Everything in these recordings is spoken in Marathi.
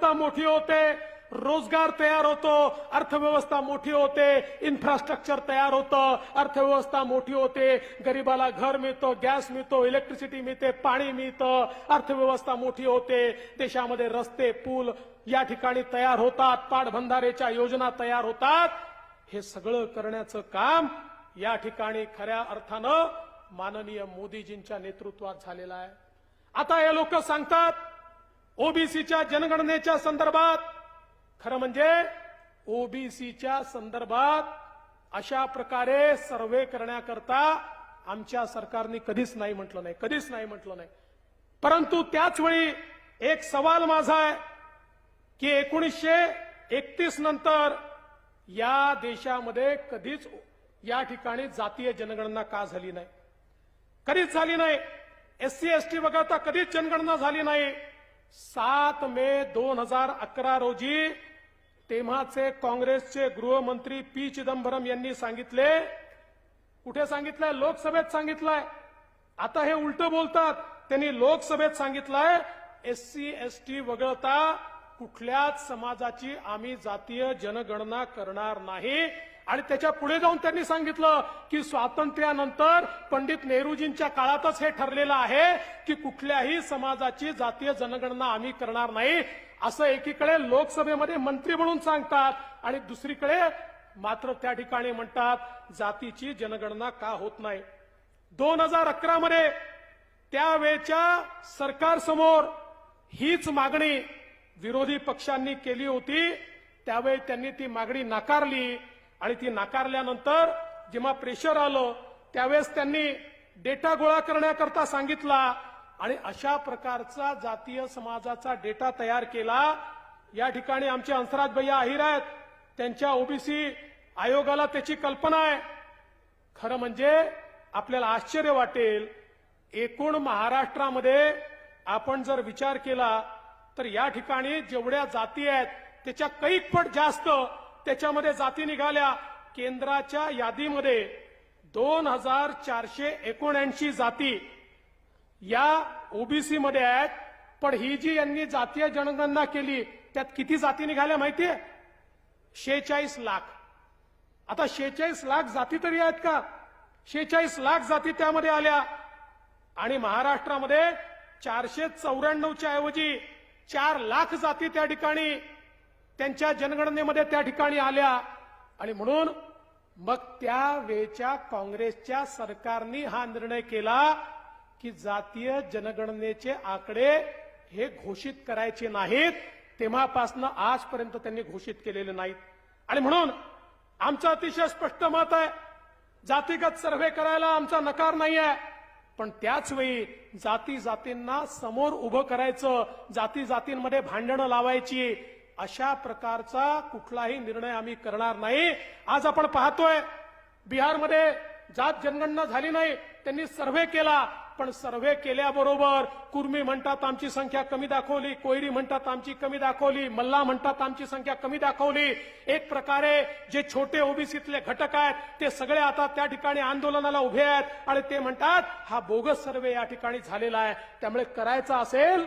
अर्थव्यवस्था मोठी होते, रोजगार तयार होतो, अर्थव्यवस्था मोठी होते, इन्फ्रास्ट्रक्चर तयार होतं, अर्थव्यवस्था मोठी होते, गरिबाला घर मिळतं, गॅस मिळतो, इलेक्ट्रिसिटी मिळते, पाणी मिळतं, अर्थव्यवस्था मोठी होते, देशामध्ये रस्ते पूल या ठिकाणी तयार होतात, पाटबंधारेच्या योजना तयार होतात. हे सगळं करण्याचं काम या ठिकाणी खऱ्या अर्थानं माननीय मोदीजींच्या नेतृत्वात झालेलं आहे. आता हे लोक सांगतात ओबीसीच्या जनगणनेच्या संदर्भात, खरं म्हणजे ओबीसीच्या संदर्भात अशा प्रकारे सर्वे करण्याकरता आमच्या सरकारने कधीच नाही म्हटलं नाही, कधीच नाही म्हटलं नाही. परंतु त्याच वेळी एक सवाल माझा आहे की 1931 नंतर या देशामध्ये कधीच या ठिकाणी जातीय जनगणना का झाली नाही? कधीच झाली नाही. एससी एसटी वगळता कधीच जनगणना झाली नाही. 7 मे 2011 रोजी तेव्हाचे काँग्रेसचे गृहमंत्री पी चिदंबरम यांनी सांगितले, कुठे सांगितलंय? लोकसभेत सांगितलंय. आता हे उलटं बोलतात. त्यांनी लोकसभेत सांगितलंय एससी एसटी वगळता कुठल्याच समाजाची आम्ही जातीय जनगणना करणार नाही. आणि त्याच्या पुढे जाऊन त्यांनी सांगितलं की स्वातंत्र्यानंतर पंडित नेहरूजींच्या काळातच हे ठरलेलं आहे की कुठल्याही समाजाची जातीय जनगणना आम्ही करणार नाही. असं एकीकडे लोकसभेमध्ये मंत्री म्हणून सांगतात आणि दुसरीकडे मात्र त्या ठिकाणी म्हणतात जातीची जनगणना का होत नाही. 2011 मध्ये त्यावेळच्या सरकारसमोर हीच मागणी विरोधी पक्षांनी केली होती. त्यावेळी त्यांनी ती मागणी नाकारली आणि ती नाकारल्यानंतर जेव्हा प्रेशर आलं त्यावेळेस त्यांनी डेटा गोळा करण्याकरता सांगितला आणि अशा प्रकारचा जातीय समाजाचा डेटा तयार केला. या ठिकाणी आमचे हंसराज भैया अहिर आहेत, त्यांच्या ओबीसी आयोगाला त्याची कल्पना आहे. खरं म्हणजे आपल्याला आश्चर्य वाटेल, एकूण महाराष्ट्रामध्ये आपण जर विचार केला तर या ठिकाणी जेवढ्या जाती आहेत त्याच्या कैकपट जास्त त्याच्यामध्ये जाती निघाल्या. केंद्राच्या यादीमध्ये 2479 जाती या ओबीसी मध्ये आहेत. पण ही जी यांनी जातीय जनगणना केली त्यात किती जाती निघाल्या माहितीये? 46 लाख. आता 46 लाख जाती तरी आहेत का? 46 लाख जाती त्यामध्ये आल्या आणि महाराष्ट्रामध्ये 494च्या ऐवजी 4 लाख जाती त्या ठिकाणी त्यांच्या जनगणनेमध्ये त्या ठिकाणी आल्या. आणि म्हणून मग त्यावेळच्या काँग्रेसच्या सरकारने हा निर्णय केला की जातीय जनगणनेचे आकडे हे घोषित करायचे नाहीत. तेव्हापासून आजपर्यंत त्यांनी घोषित केलेले नाहीत. आणि म्हणून आमचं अतिशय स्पष्ट मत आहे, जातीगत सर्व्हे करायला आमचा नकार नाही आहे. पण त्याच वेळी जाती जातींना समोर उभं करायचं, जाती जातींमध्ये भांडणं लावायची, अशा प्रकारचा कुठलाही निर्णय आम्ही करणार नाही. आज आपण पाहतोय बिहारमध्ये जात जनगणना झाली नाही, त्यांनी सर्व्हे केला. पण सर्व्हे केल्याबरोबर कुर्मी म्हणतात आमची संख्या कमी दाखवली, कोयरी म्हणतात आमची कमी दाखवली, मल्ला म्हणतात आमची संख्या कमी दाखवली. एक प्रकारे जे छोटे ओबीसीतले घटक आहेत ते सगळे आता त्या ठिकाणी आंदोलनाला उभे आहेत आणि ते म्हणतात हा बोगस सर्व्हे या ठिकाणी झालेला आहे. त्यामुळे करायचा असेल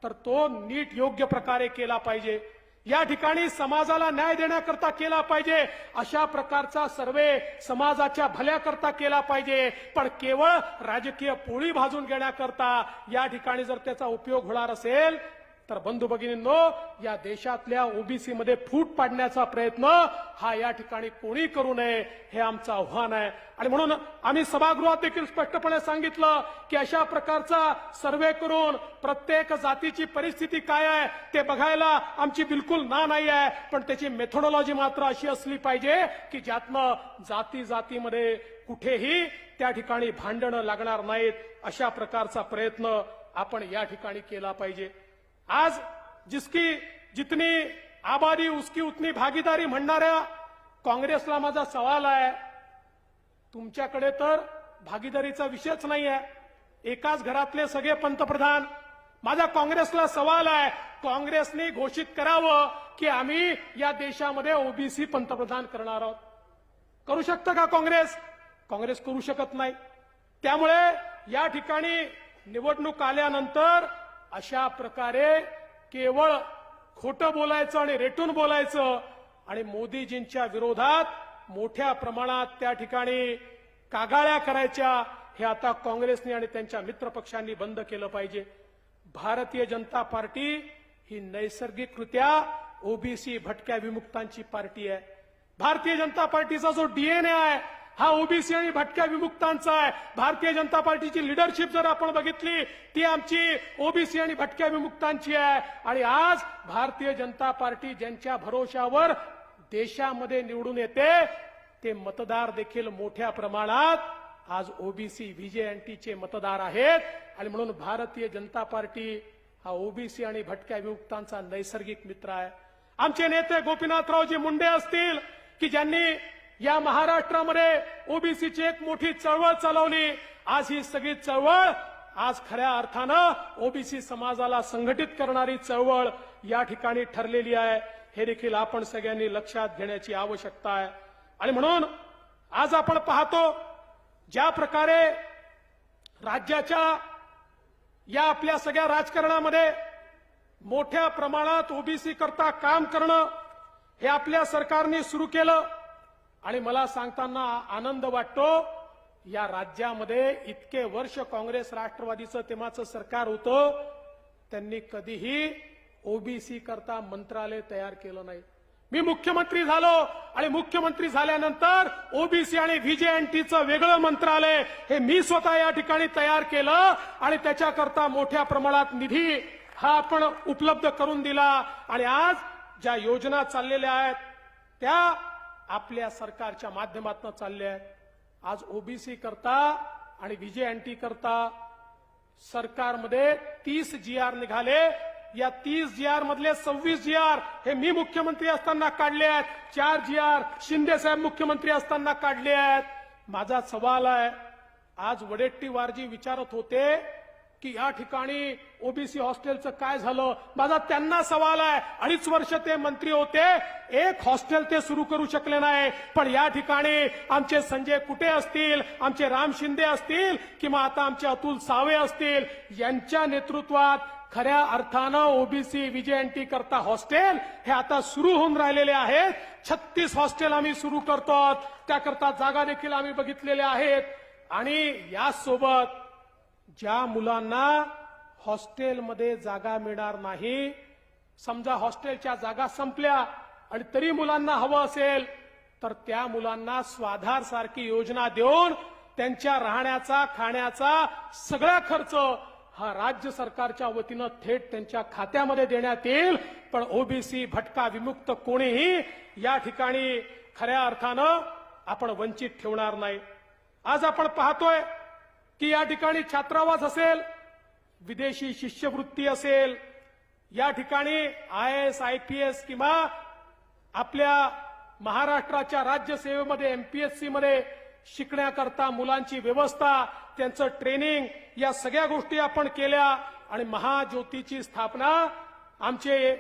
तर तो नीट योग्य प्रकारे केला पाहिजे. या ठिकाणी समाजाला न्याय देण्याकरता केला पाहिजे. अशा प्रकारचा सर्वे समाजाच्या भल्याकरता केला पाहिजे. पण केवळ राजकीय पोळी भाजून घेण्याकरता या ठिकाणी जर त्याचा उपयोग होणार असेल तर बंधू भगिनींनो, या देशातल्या ओबीसी मध्ये फूट पाडण्याचा प्रयत्न हा या ठिकाणी कोणी करू नये, हे आमचं आव्हान आहे. आणि म्हणून आम्ही सभागृहात देखील स्पष्टपणे सांगितलं की अशा प्रकारचा सर्व्हे करून प्रत्येक जातीची परिस्थिती काय आहे ते बघायला आमची बिलकुल नाही आहे. पण त्याची मेथोडॉलॉजी मात्र अशी असली पाहिजे की ज्यातनं जाती जातीमध्ये कुठेही त्या ठिकाणी भांडणं लागणार नाहीत. अशा प्रकारचा प्रयत्न आपण या ठिकाणी केला पाहिजे. आज जिसकी जितनी आबादी उसकी उतनी भागीदारी म्हणणाऱ्या काँग्रेसला माझा सवाल आहे, तुमच्याकडे तर भागीदारीचा विषयच नाही आहे. एकाच घरातले सगळे पंतप्रधान. माझा काँग्रेसला सवाल आहे, काँग्रेसने घोषित करावं की आम्ही या देशामध्ये ओबीसी पंतप्रधान करणार आहोत. करू शकतं का काँग्रेस? काँग्रेस करू शकत नाही. त्यामुळे या ठिकाणी निवडणूक आल्यानंतर अशा प्रकारे केवळ खोटं बोलायचं आणि रेटून बोलायचं आणि मोदीजींच्या विरोधात मोठ्या प्रमाणात त्या ठिकाणी कागाळ्या करायच्या हे आता काँग्रेसने आणि त्यांच्या मित्रपक्षांनी बंद केलं पाहिजे. भारतीय जनता पार्टी ही नैसर्गिकरित्या ओबीसी भटक्या विमुक्तांची पार्टी आहे. भारतीय जनता पार्टीचा जो डीएनए आहे हा ओबीसी आणि भटक्या विमुक्तांचा आहे. भारतीय जनता पार्टीची लीडरशिप जर आपण बघितली ती आमची ओबीसी आणि भटक्या विमुक्तांची आहे. आणि आज भारतीय जनता पार्टी ज्यांच्या भरोशावर देशामध्ये निवडून येते ते मतदार देखील मोठ्या प्रमाणात आज ओबीसी व्हीजेएनटीचे मतदार आहेत. आणि म्हणून भारतीय जनता पार्टी हा ओबीसी आणि भटक्या विमुक्तांचा नैसर्गिक मित्र आहे. आमचे नेते गोपीनाथरावजी मुंडे असतील की ज्यांनी या महाराष्ट्रामध्ये ओबीसीची एक मोठी चळवळ चालवली. आज ही सगळी चळवळ आज खऱ्या अर्थानं ओबीसी समाजाला संघटित करणारी चळवळ या ठिकाणी ठरलेली आहे. हे देखील आपण सगळ्यांनी लक्षात घेण्याची आवश्यकता आहे. आणि म्हणून आज आपण पाहतो ज्या प्रकारे राज्याच्या या आपल्या सगळ्या राजकारणामध्ये मोठ्या प्रमाणात ओबीसी करता काम करणं हे आपल्या सरकारने सुरू केलं. आणि मला सांगताना आनंद वाटतो या राज्यामध्ये इतके वर्ष काँग्रेस राष्ट्रवादीचं तेव्हाचं सरकार होतं त्यांनी कधीही ओबीसी करता मंत्रालय तयार केलं नाही. मी मुख्यमंत्री झालो आणि मुख्यमंत्री झाल्यानंतर ओबीसी आणि व्हीजेएनटीचं वेगळं मंत्रालय हे मी स्वतः या ठिकाणी तयार केलं आणि त्याच्याकरता मोठ्या प्रमाणात निधी हा आपण उपलब्ध करून दिला. आणि आज ज्या योजना चाललेल्या आहेत त्या आपल्या सरकारच्या माध्यमातून चालल्या आहेत. आज ओबीसी करता आणि व्हीजेएनटी करता सरकारमध्ये 30 GR निघाले. या 30 GR मधले 26 GR हे मी मुख्यमंत्री असताना काढले आहेत. 4 GR शिंदे साहेब मुख्यमंत्री असताना काढले आहेत. माझा सवाल आहे, आज वडेट्टीवारजी विचारत होते की या ठिकाणी ओबीसी हॉस्टेलचं काय झालं. माझा त्यांना सवाल आहे, 2.5 वर्ष ते मंत्री होते, एक हॉस्टेल ते सुरू करू शकले नाही. पण या ठिकाणी आमचे संजय कुटे असतील, आमचे राम शिंदे असतील किंवा आता आमचे अतुल सावे असतील यांच्या नेतृत्वात खऱ्या अर्थानं ओबीसी व्हीजेएनटी करता हॉस्टेल हे आता सुरू होऊन राहिलेले आहेत. 36 हॉस्टेल आम्ही सुरू करतो. त्याकरता जागा देखील आम्ही बघितलेल्या आहेत. आणि यासोबत ज्या मुलांना हॉस्टेलमध्ये जागा मिळणार नाही, समजा हॉस्टेलच्या जागा संपल्या आणि तरी मुलांना हवं असेल तर त्या मुलांना स्वाधार सारखी योजना देऊन त्यांच्या राहण्याचा खाण्याचा सगळा खर्च हा राज्य सरकारच्या वतीनं थेट त्यांच्या खात्यामध्ये देण्यात येईल. पण ओबीसी भटका विमुक्त कोणीही या ठिकाणी खऱ्या अर्थानं आपण वंचित ठेवणार नाही. आज आपण पाहतोय की या ठिकाणी छात्रावास असेल, विदेशी शिष्यवृत्ती असेल, या ठिकाणी IAS IPS किंवा आपल्या महाराष्ट्राच्या राज्यसेवेमध्ये MPSC मध्ये शिकण्याकरता मुलांची व्यवस्था, त्यांचं ट्रेनिंग, या सगळ्या गोष्टी आपण केल्या. आणि महाज्योतीची स्थापना आमचे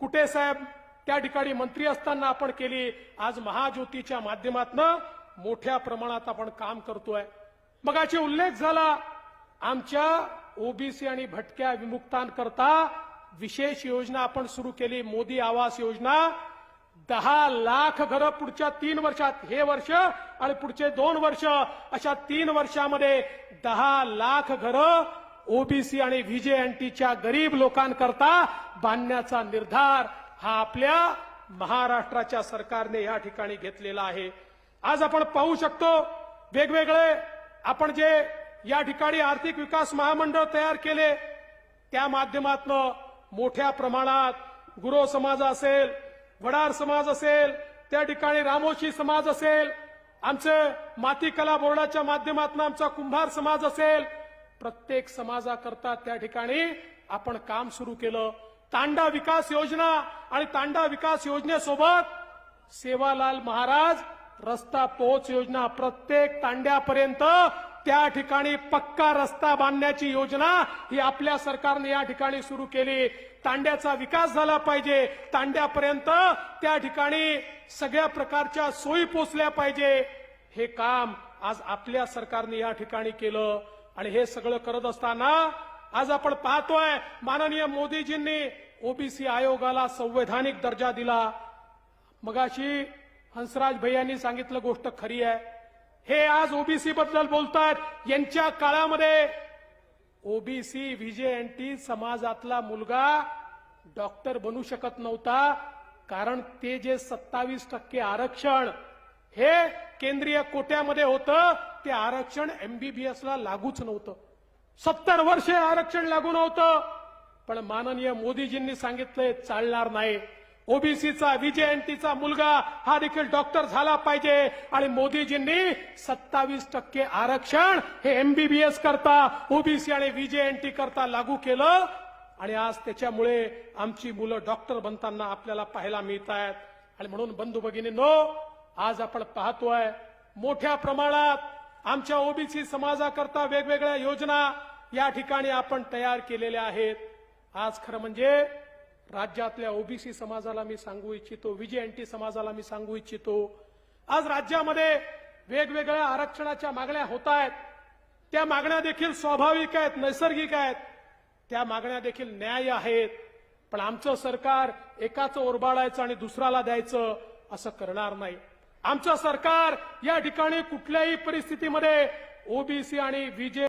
कुटे साहेब त्या ठिकाणी मंत्री असताना आपण केली. आज महाज्योतीच्या माध्यमातून मोठ्या प्रमाणात आपण काम करतोय. मगाशी उल्लेख झाला आमच्या ओबीसी आणि भटक्या विमुक्तांकरता विशेष योजना आपण सुरू केली, मोदी आवास योजना. 10 लाख घरं पुढच्या 3 वर्षात, हे वर्ष आणि पुढचे 2 वर्ष, अशा 3 वर्षामध्ये 10 लाख घरं ओबीसी आणि व्हीजेएनटीच्या गरीब लोकांकरता बांधण्याचा निर्धार हा आपल्या महाराष्ट्राच्या सरकारने या ठिकाणी घेतलेला आहे. आज आपण पाहू शकतो वेगवेगळे आपण जे या ठिकाणी आर्थिक विकास महामंडळ तयार केले त्या माध्यमातून मोठ्या प्रमाणात गुरव समाज असेल, वडार समाज असेल, त्या ठिकाणी रामोशी समाज असेल, आमचं माती कला बोर्डाच्या माध्यमातून आमचा कुंभार समाज असेल, प्रत्येक समाजाकरता त्या ठिकाणी आपण काम सुरू केलं. तांडा विकास योजना आणि तांडा विकास योजनेसोबत सेवालाल महाराज रस्ता पोहोच योजना, प्रत्येक तांड्यापर्यंत त्या ठिकाणी पक्का रस्ता बांधण्याची योजना ही आपल्या सरकारने या ठिकाणी सुरू केली. तांड्याचा विकास झाला पाहिजे, तांड्यापर्यंत त्या ठिकाणी सगळ्या प्रकारच्या सोयी पोचल्या पाहिजे, हे काम आज आपल्या सरकारने या ठिकाणी केलं. आणि हे सगळं करत असताना आज आपण पाहतोय माननीय मोदीजींनी ओबीसी आयोगाला संवैधानिक दर्जा दिला. मगाशी हंसराज भैयांनी सांगितलं गोष्ट खरी आहे. हे आज ओबीसी बद्दल बोलतात. यांच्या काळामध्ये ओबीसी व्हीजेएनटी समाजातला मुलगा डॉक्टर बनू शकत नव्हता. कारण ते जे 27% आरक्षण हे केंद्रीय कोट्यामध्ये होतं, ते आरक्षण एमबीबीएसला लागूच नव्हतं. 70 वर्षे आरक्षण लागू नव्हतं. पण माननीय मोदीजींनी सांगितलंय चालणार नाही. ओबीसीचा व्हीजेएनटीचा मुलगा हा देखील डॉक्टर झाला पाहिजे. आणि मोदीजींनी 27% आरक्षण हे एमबीबीएस करता, ओबीसी आणि व्हीजेएनटी करता लागू केलं. आणि आज त्याच्यामुळे आमची मुलं डॉक्टर बनताना आपल्याला पाहायला मिळत आहेत. आणि म्हणून बंधू भगिनींनो, आज आपण पाहतोय मोठ्या प्रमाणात आमच्या ओबीसी समाजाकरता वेगवेगळ्या योजना या ठिकाणी आपण तयार केलेल्या आहेत. आज खरं म्हणजे राज्यातल्या ओबीसी समाजाला मी सांगू इच्छितो, व्हीजेएनटी समाजाला मी सांगू इच्छितो, आज राज्यामध्ये वेगवेगळ्या आरक्षणाच्या मागण्या होत आहेत. त्या मागण्या देखील स्वाभाविक आहेत, नैसर्गिक आहेत. त्या मागण्या देखील न्याय आहेत. पण आमचं सरकार एकाचं ओरबाडायचं आणि दुसऱ्याला द्यायचं असं करणार नाही. आमचं सरकार या ठिकाणी कुठल्याही परिस्थितीमध्ये ओबीसी आणि व्हीजे